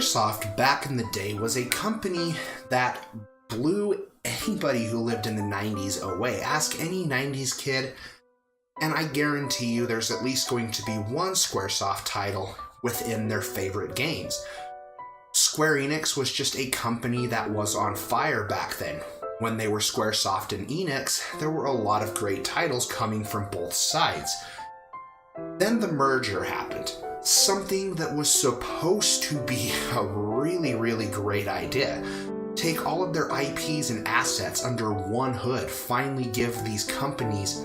Squaresoft back in the day was a company that blew anybody who lived in the 90s away. Ask any 90s kid, and I guarantee you there's at least going to be one Squaresoft title within their favorite games. Square Enix was just a company that was on fire back then. When they were Squaresoft and Enix, there were a lot of great titles coming from both sides. Then the merger happened. Something that was supposed to be a really, really great idea. Take all of their IPs and assets under one hood, finally give these companies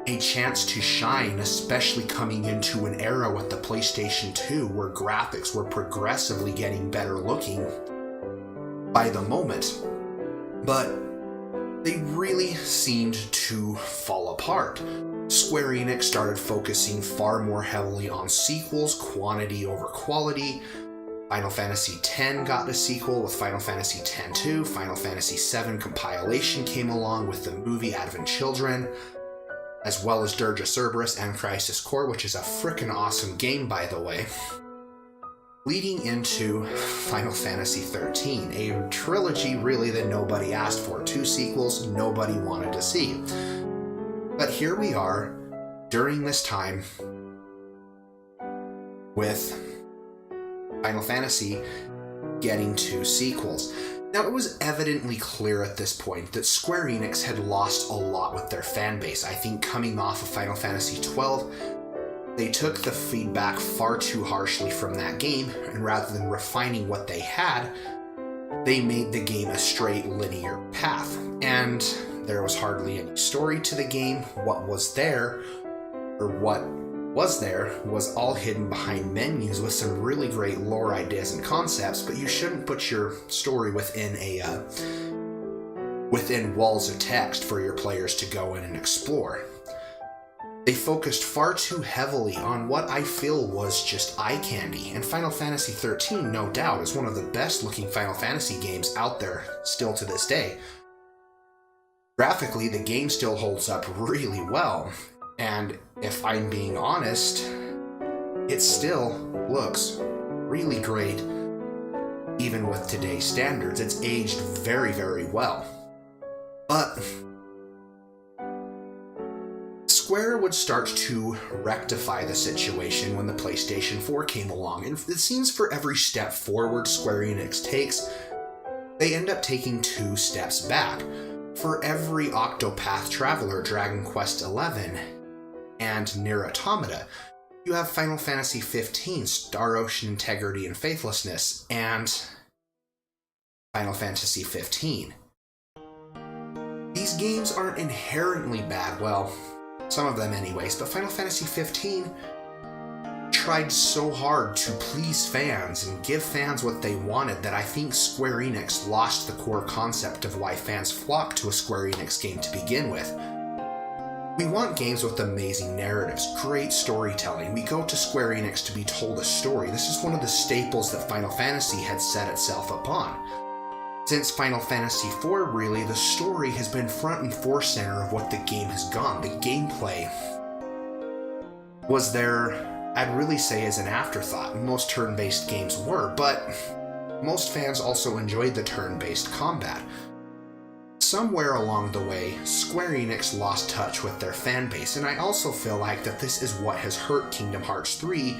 a chance to shine, especially coming into an era with the PlayStation 2 where graphics were progressively getting better looking by the moment. But they really seemed to fall apart. Square Enix started focusing far more heavily on sequels, quantity over quality. Final Fantasy X got a sequel with Final Fantasy X-2. Final Fantasy VII compilation came along with the movie Advent Children, as well as Dirge of Cerberus and Crisis Core, which is a frickin' awesome game, by the way. Leading into Final Fantasy XIII, a trilogy really that nobody asked for. 2 sequels nobody wanted to see. But here we are, during this time, with Final Fantasy getting 2 sequels. Now, it was evidently clear at this point that Square Enix had lost a lot with their fanbase. I think coming off of Final Fantasy XII, they took the feedback far too harshly from that game, and rather than refining what they had, they made the game a straight linear path. And there was hardly any story to the game. What was there was all hidden behind menus with some really great lore ideas and concepts, but you shouldn't put your story within walls of text for your players to go in and explore. They focused far too heavily on what I feel was just eye candy, and Final Fantasy XIII, no doubt, is one of the best looking Final Fantasy games out there still to this day. Graphically, the game still holds up really well, and if I'm being honest, it still looks really great, even with today's standards. It's aged very, very well. But Square would start to rectify the situation when the PlayStation 4 came along, and it seems for every step forward Square Enix takes, they end up taking 2 steps back. For every Octopath Traveler, Dragon Quest XI, and Nier Automata, you have Final Fantasy XV, Star Ocean Integrity and Faithlessness, and Final Fantasy XV. These games aren't inherently bad, well, some of them anyways, but Final Fantasy XV tried so hard to please fans and give fans what they wanted that I think Square Enix lost the core concept of why fans flock to a Square Enix game to begin with. We want games with amazing narratives, great storytelling. We go to Square Enix to be told a story. This is one of the staples that Final Fantasy had set itself upon. Since Final Fantasy IV, really, the story has been front and center of what the game has gone. The gameplay was there, I'd really say, as an afterthought. Most turn-based games were, but most fans also enjoyed the turn-based combat. Somewhere along the way, Square Enix lost touch with their fanbase, and I also feel like that this is what has hurt Kingdom Hearts 3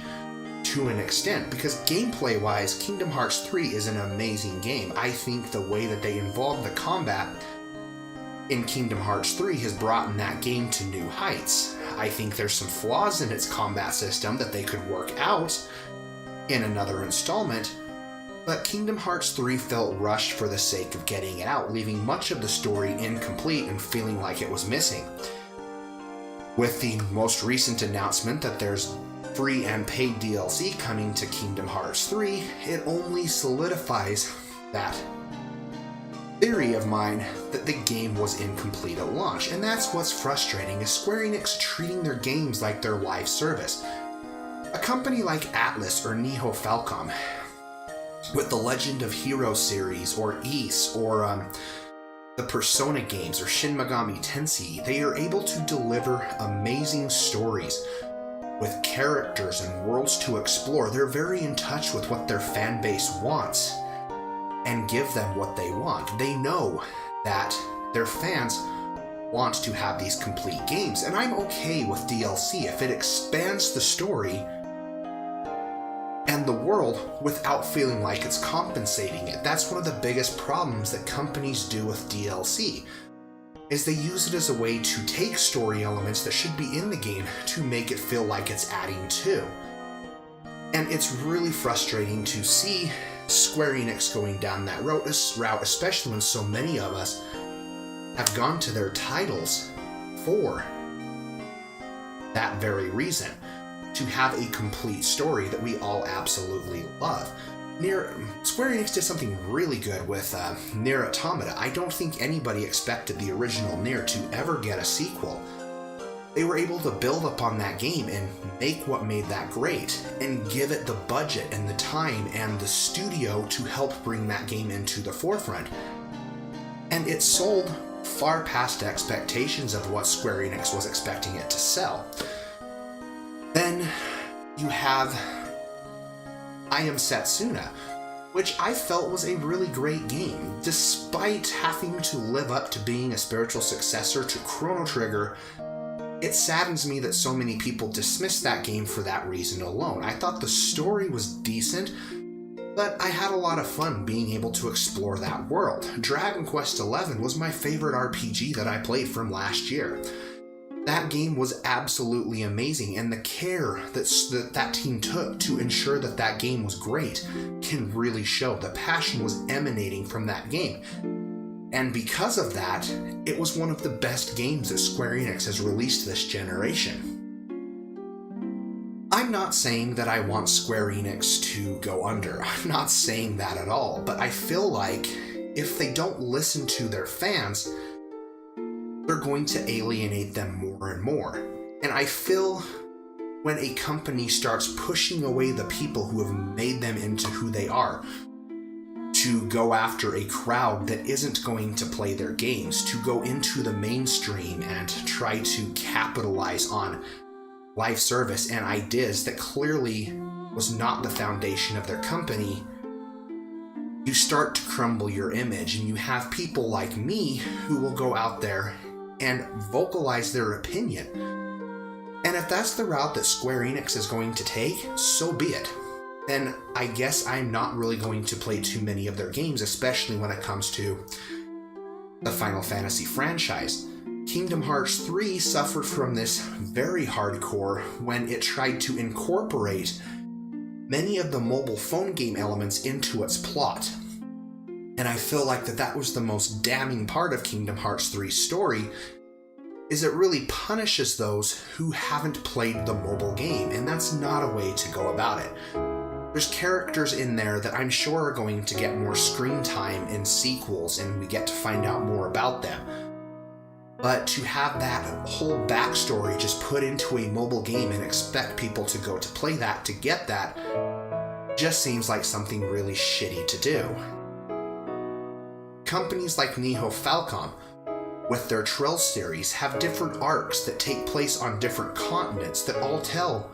to an extent, because gameplay-wise, Kingdom Hearts 3 is an amazing game. I think the way that they involve the combat in Kingdom Hearts 3 has brought that game to new heights. I think there's some flaws in its combat system that they could work out in another installment, but Kingdom Hearts 3 felt rushed for the sake of getting it out, leaving much of the story incomplete and feeling like it was missing. With the most recent announcement that there's free and paid DLC coming to Kingdom Hearts 3, it only solidifies that theory of mine that the game was incomplete at launch, and that's what's frustrating, is Square Enix treating their games like their live service. A company like Atlus or Nihon Falcom, with the Legend of Heroes series, or Ys, or the Persona games, or Shin Megami Tensei, they are able to deliver amazing stories with characters and worlds to explore. They're very in touch with what their fan base wants and give them what they want. They know that their fans want to have these complete games, and I'm okay with DLC if it expands the story and the world without feeling like it's compensating it. That's one of the biggest problems that companies do with DLC, is they use it as a way to take story elements that should be in the game to make it feel like it's adding to. And it's really frustrating to see Square Enix going down that route, especially when so many of us have gone to their titles for that very reason, to have a complete story that we all absolutely love. Square Enix did something really good with Nier Automata. I don't think anybody expected the original Nier to ever get a sequel. They were able to build upon that game and make what made that great, and give it the budget and the time and the studio to help bring that game into the forefront. And it sold far past expectations of what Square Enix was expecting it to sell. Then you have I Am Setsuna, which I felt was a really great game. Despite having to live up to being a spiritual successor to Chrono Trigger, it saddens me that so many people dismiss that game for that reason alone. I thought the story was decent, but I had a lot of fun being able to explore that world. Dragon Quest XI was my favorite RPG that I played from last year. That game was absolutely amazing, and the care that team took to ensure that that game was great can really show. The passion was emanating from that game. And because of that, it was one of the best games that Square Enix has released this generation. I'm not saying that I want Square Enix to go under. I'm not saying that at all. But I feel like if they don't listen to their fans, they're going to alienate them more and more. And I feel when a company starts pushing away the people who have made them into who they are, to go after a crowd that isn't going to play their games, to go into the mainstream and try to capitalize on live service and ideas that clearly was not the foundation of their company, you start to crumble your image, and you have people like me who will go out there and vocalize their opinion. And if that's the route that Square Enix is going to take, so be it. Then I guess I'm not really going to play too many of their games, especially when it comes to the Final Fantasy franchise. Kingdom Hearts 3 suffered from this very hardcore when it tried to incorporate many of the mobile phone game elements into its plot. And I feel like that was the most damning part of Kingdom Hearts 3's story, is it really punishes those who haven't played the mobile game, and that's not a way to go about it. There's characters in there that I'm sure are going to get more screen time in sequels, and we get to find out more about them. But to have that whole backstory just put into a mobile game and expect people to go to play that to get that just seems like something really shitty to do. Companies like Nihon Falcom, with their Trill series, have different arcs that take place on different continents that all tell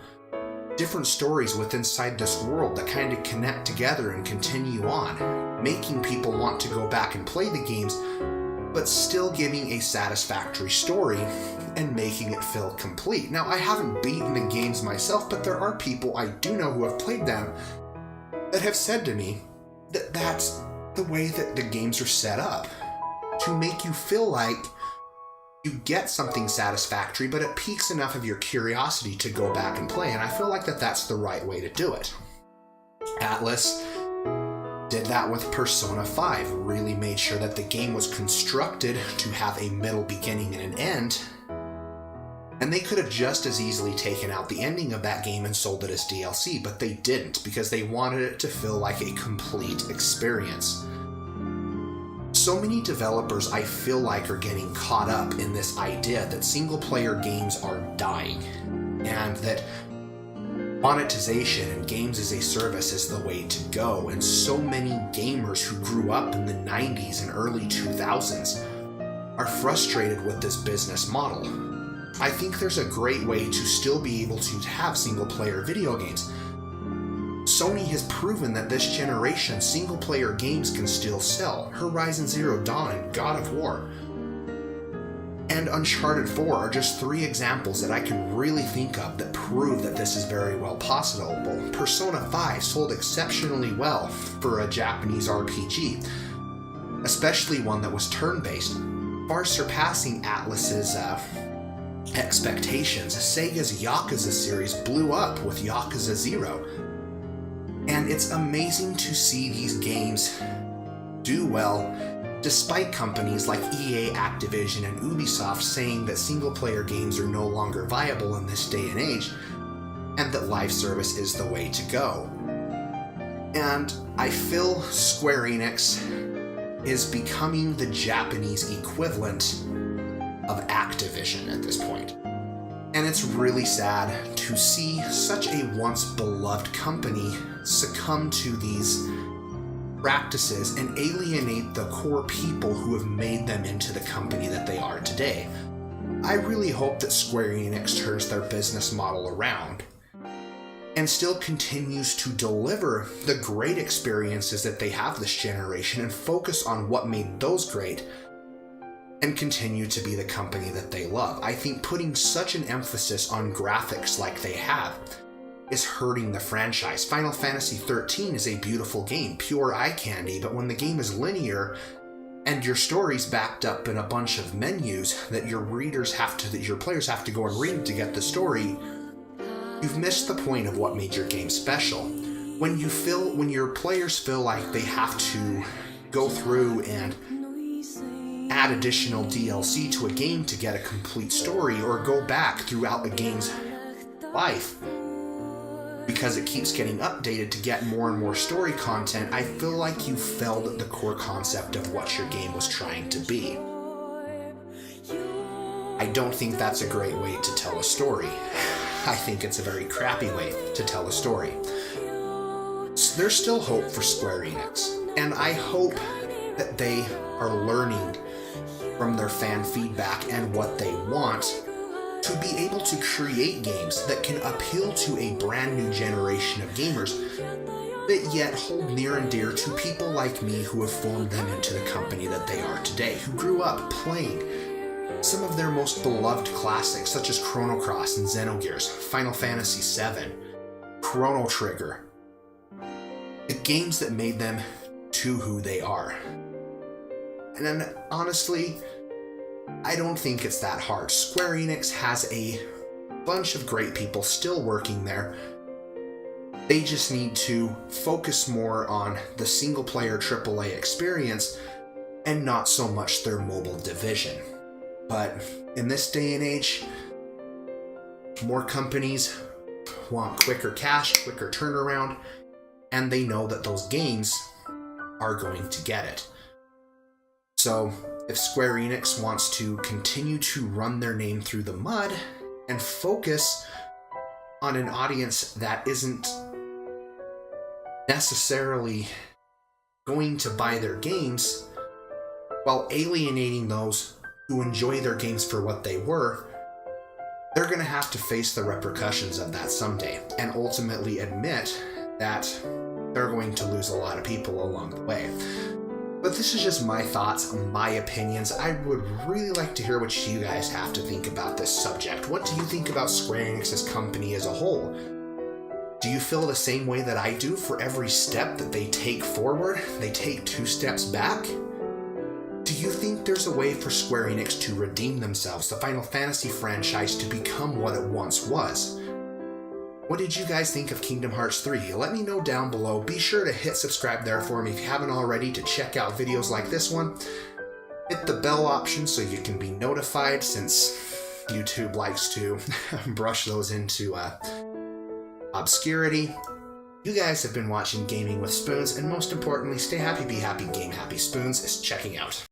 different stories within inside this world that kind of connect together and continue on, making people want to go back and play the games, but still giving a satisfactory story and making it feel complete. Now, I haven't beaten the games myself, but there are people I do know who have played them that have said to me that that's the way that the games are set up, to make you feel like you get something satisfactory, but it piques enough of your curiosity to go back and play, and I feel like that's the right way to do it. Atlus did that with Persona 5, really made sure that the game was constructed to have a middle, beginning, and an end, and they could have just as easily taken out the ending of that game and sold it as DLC, but they didn't, because they wanted it to feel like a complete experience. So many developers, I feel like, are getting caught up in this idea that single-player games are dying, and that monetization and games as a service is the way to go, and so many gamers who grew up in the 90s and early 2000s are frustrated with this business model. I think there's a great way to still be able to have single-player video games. Sony has proven that this generation single-player games can still sell. Horizon Zero Dawn, God of War, and Uncharted 4 are just 3 examples that I can really think of that prove that this is very well possible. Persona 5 sold exceptionally well for a Japanese RPG, especially one that was turn-based, far surpassing Atlus's expectations. Sega's Yakuza series blew up with Yakuza 0, and it's amazing to see these games do well despite companies like EA, Activision, and Ubisoft saying that single-player games are no longer viable in this day and age, and that live service is the way to go. And I feel Square Enix is becoming the Japanese equivalent of Activision at this point. And it's really sad to see such a once beloved company succumb to these practices and alienate the core people who have made them into the company that they are today. I really hope that Square Enix turns their business model around and still continues to deliver the great experiences that they have this generation and focus on what made those great and continue to be the company that they love. I think putting such an emphasis on graphics like they have is hurting the franchise. Final Fantasy XIII is a beautiful game, pure eye candy, but when the game is linear and your story's backed up in a bunch of menus that your players have to go and read to get the story, you've missed the point of what made your game special. When your players feel like they have to go through and add additional DLC to a game to get a complete story, or go back throughout the game's life because it keeps getting updated to get more and more story content, I feel like you failed at the core concept of what your game was trying to be. I don't think that's a great way to tell a story. I think it's a very crappy way to tell a story. There's still hope for Square Enix, and I hope that they are learning from their fan feedback and what they want to be able to create games that can appeal to a brand new generation of gamers, but yet hold near and dear to people like me who have formed them into the company that they are today, who grew up playing some of their most beloved classics such as Chrono Cross and Xenogears, Final Fantasy VII, Chrono Trigger, the games that made them to who they are. And then, honestly, I don't think it's that hard. Square Enix has a bunch of great people still working there. They just need to focus more on the single-player AAA experience and not so much their mobile division. But in this day and age, more companies want quicker cash, quicker turnaround, and they know that those games are going to get it. So if Square Enix wants to continue to run their name through the mud and focus on an audience that isn't necessarily going to buy their games, while alienating those who enjoy their games for what they were, they're going to have to face the repercussions of that someday and ultimately admit that they're going to lose a lot of people along the way. But this is just my thoughts, my opinions. I would really like to hear what you guys have to think about this subject. What do you think about Square Enix's company as a whole? Do you feel the same way that I do? For every step that they take forward, they take 2 steps back? Do you think there's a way for Square Enix to redeem themselves, the Final Fantasy franchise to become what it once was? What did you guys think of Kingdom Hearts 3? Let me know down below. Be sure to hit subscribe there for me if you haven't already to check out videos like this one. Hit the bell option so you can be notified, since YouTube likes to brush those into obscurity. You guys have been watching Gaming with Spoons, and most importantly, stay happy, be happy, game happy. Spoons is checking out.